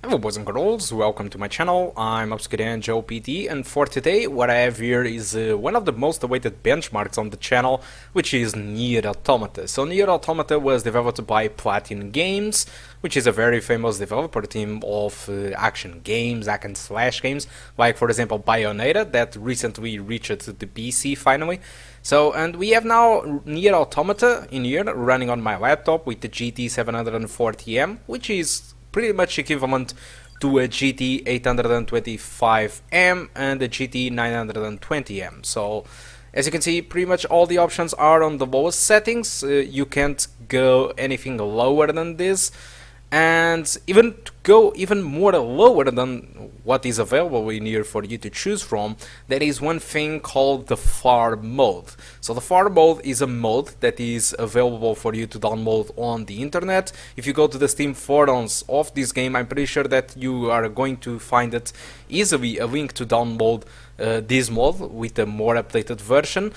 Hello boys and girls, welcome to my channel. I'm Joe PT, and for today what I have here is one of the most awaited benchmarks on the channel, which is Nier Automata. So Nier Automata was developed by Platinum Games, which is a very famous developer team of action games, hack and slash games, like for example Bayonetta, that recently reached the PC finally. So, and we have now Nier Automata in here running on my laptop with the GT 740M, which is pretty much equivalent to a GT 825M and a GT 920M. So as you can see, pretty much all the options are on the lowest settings. You can't go anything lower than this, and even to go even more lower than what is available in here for you to choose from, there is one thing called the Far mode. So the Far mode is a mode that is available for you to download on the internet. If you go to the Steam forums of this game, I'm pretty sure that you are going to find it easily a link to download this mode with a more updated version.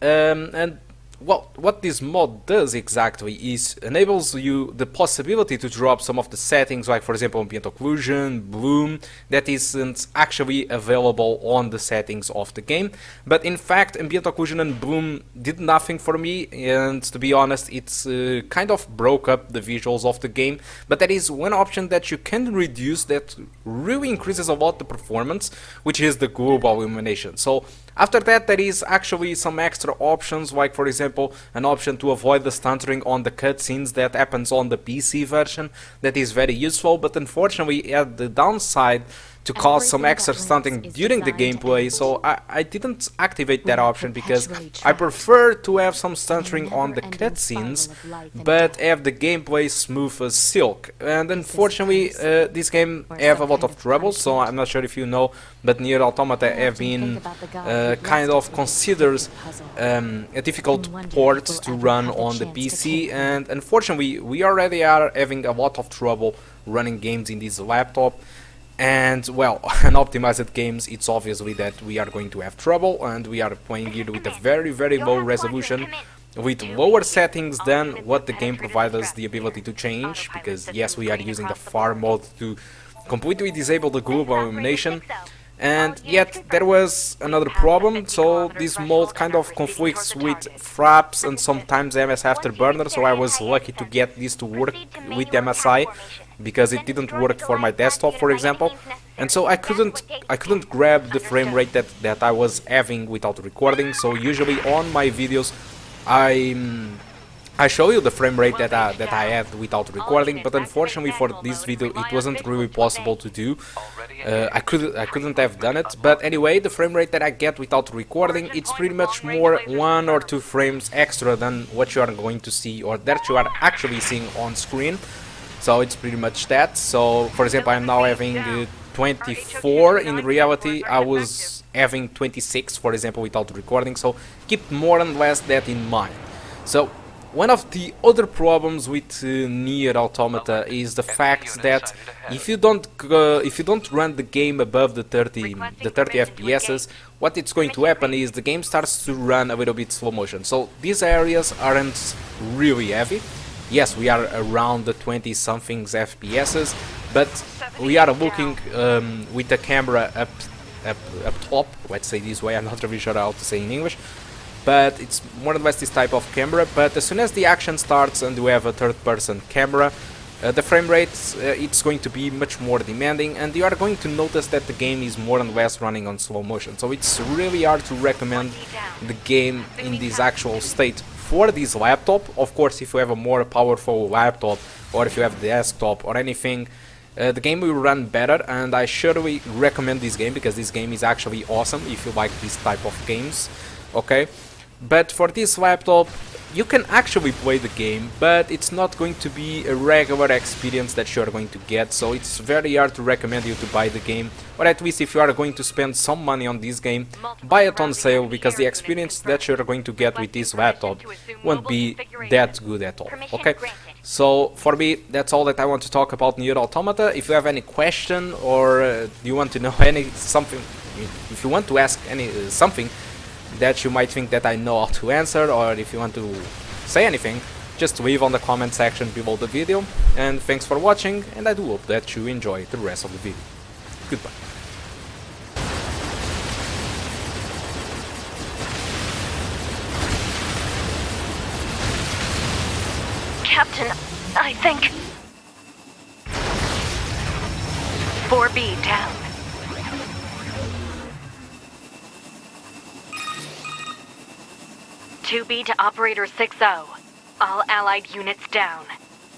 And well, what this mod does exactly is enables you the possibility to drop some of the settings, like for example ambient occlusion, bloom, that isn't actually available on the settings of the game. But in fact, ambient occlusion and bloom did nothing for me, and to be honest, it's kind of broke up the visuals of the game. But there is one option that you can reduce that really increases a lot the performance, which is the global illumination. So after that, there is actually some extra options, like for example an option to avoid the stuttering on the cutscenes that happens on the PC version. That is very useful, but unfortunately at the downside to cause some extra stunting during the gameplay, so I didn't activate that option because I prefer to have some stuttering on the cutscenes but have the gameplay smooth as silk. And unfortunately this game have a lot of troubles, so I'm not sure if you know, but Nier Automata have been kind of considers a difficult port to run on the PC, and unfortunately we already are having a lot of trouble running games in this laptop. And well, unoptimized games, it's obviously that we are going to have trouble, and we are playing here with a very low resolution, with lower settings than what the game provides us the ability to change, because yes, we are using the Far mode to completely disable the global illumination. And yet there was another problem, so this mode kind of conflicts with Fraps and sometimes MS Afterburner, so I was lucky to get this to work with MSI, because it didn't work for my desktop, for example, and so I couldn't grab the frame rate that I was having without recording. So usually on my videos I show you the frame rate that I had without recording, but unfortunately for this video it wasn't really possible to do. I couldn't have done it. But anyway, the frame rate that I get without recording, it's pretty much more 1 or 2 frames extra than what you are going to see, or that you are actually seeing on screen. So it's pretty much that. So for example, I'm now having 24. In reality I was having 26, for example, without recording, so keep more or less that in mind. So one of the other problems with Nier Automata is the fact that if you don't run the game above the 30 FPS, what it's going to happen is the game starts to run a little bit slow motion. So these areas aren't really heavy. Yes, we are around the 20 somethings FPS, but we are looking with the camera up top, let's say this way. I'm not really sure how to say in English, but it's more or less this type of camera. But as soon as the action starts and we have a third-person camera, the frame rate it's going to be much more demanding, and you are going to notice that the game is more or less running on slow motion. So it's really hard to recommend the game in this actual state for this laptop. Of course, if you have a more powerful laptop, or if you have desktop or anything, the game will run better, and I surely recommend this game because this game is actually awesome if you like this type of games. Okay, but for this laptop you can actually play the game, but it's not going to be a regular experience that you are going to get, so it's very hard to recommend you to buy the game, or at least if you are going to spend some money on this game, buy it on sale, because the experience that you are going to get with this laptop won't be that good at all. Okay, so for me that's all that I want to talk about Nier Automata. If you have any question, or you want to know if you want to ask something that you might think that I know how to answer, or if you want to say anything, just leave on the comment section below the video, and thanks for watching, and I do hope that you enjoy the rest of the video. Goodbye. Captain, I think... 4B down. "2B to Operator 6-0. All Allied units down.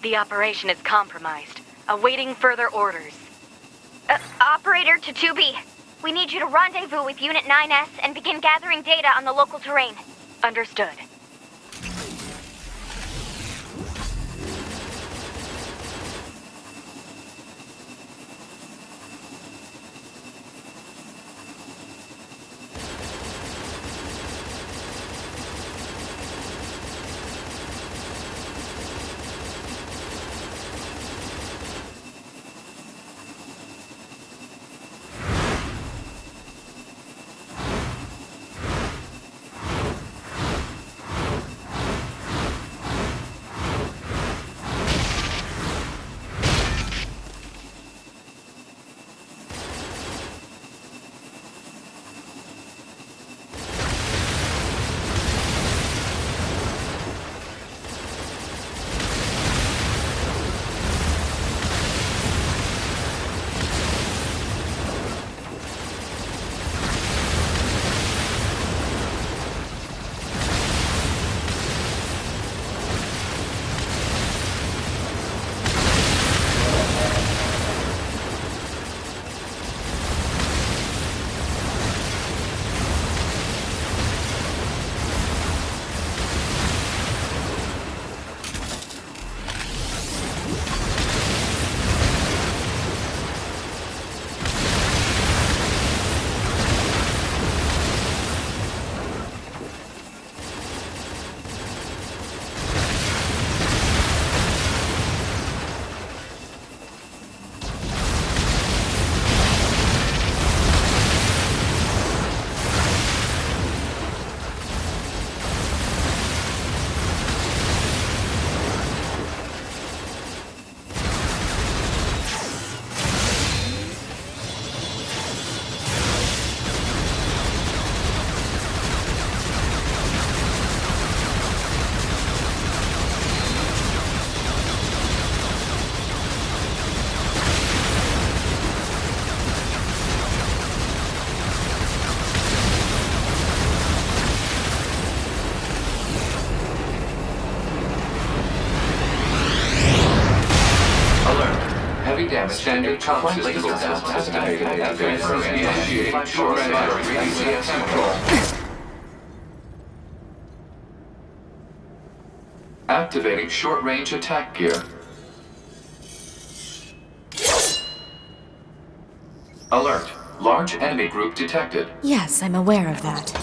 The operation is compromised. Awaiting further orders." Operator to 2B. We need you to rendezvous with Unit 9S and begin gathering data on the local terrain. Understood. Heavy damage. Standard comms legal test estimated. Initiate short battery ACS control. Activating short-range attack gear. Alert. Large enemy group detected. Yes, I'm aware of that.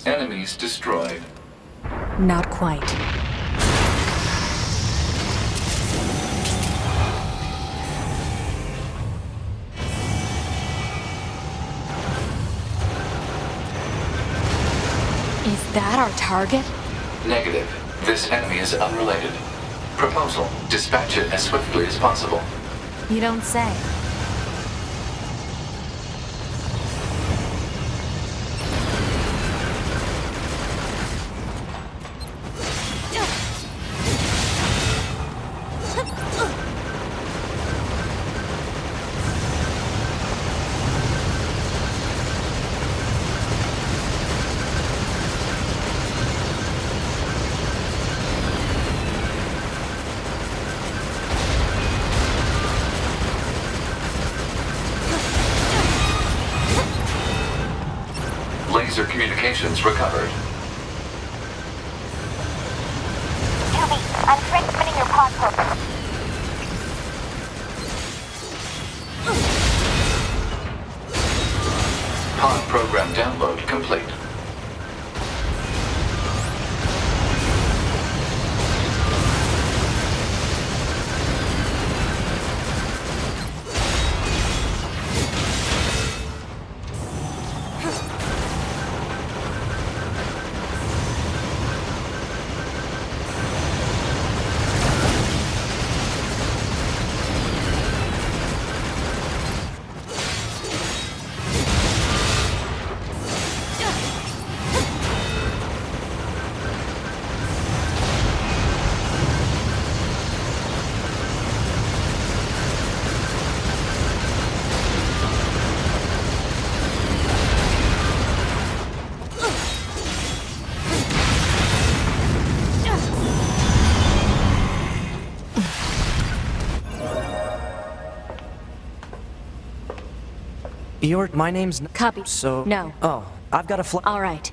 Enemies destroyed. Not quite. Is that our target? Negative. This enemy is unrelated. Proposal. Dispatch it as swiftly as possible. You don't say. Laser communications recovered. 2B, I'm transmitting your pod program. Pod program download complete. My name's... Copy. So... No. Oh, I've got a All right.